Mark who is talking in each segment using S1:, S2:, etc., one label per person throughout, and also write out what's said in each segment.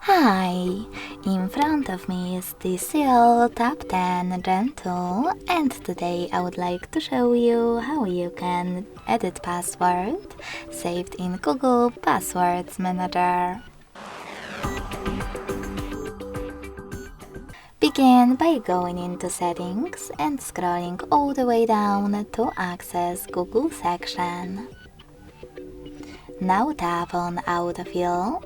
S1: Hi! In front of me is TCL Tab10 Gen 2, and today I would like to show you how you can edit password saved in Google Passwords Manager. Begin by going into Settings and scrolling all the way down to access Google section. Now tap on Autofill,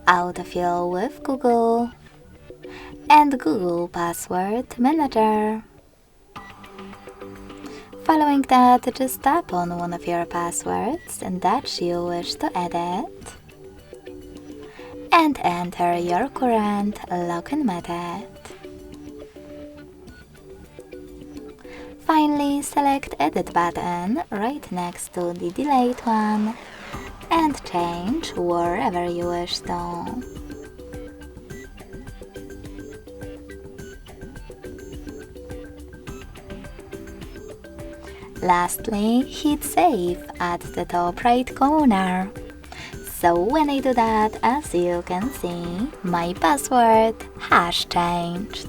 S1: Autofill with Google, and Google Password Manager. Following that, just tap on one of your passwords that you wish to edit and enter your current login method. Finally, select Edit button right next to the delayed one and change wherever you wish to. Lastly, hit Save at the top right corner. So when I do that, as you can see, my password has changed.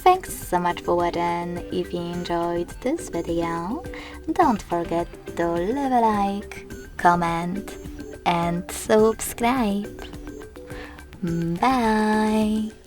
S1: Thanks so much for watching. If you enjoyed this video, don't forget to leave a like, comment and subscribe. Bye!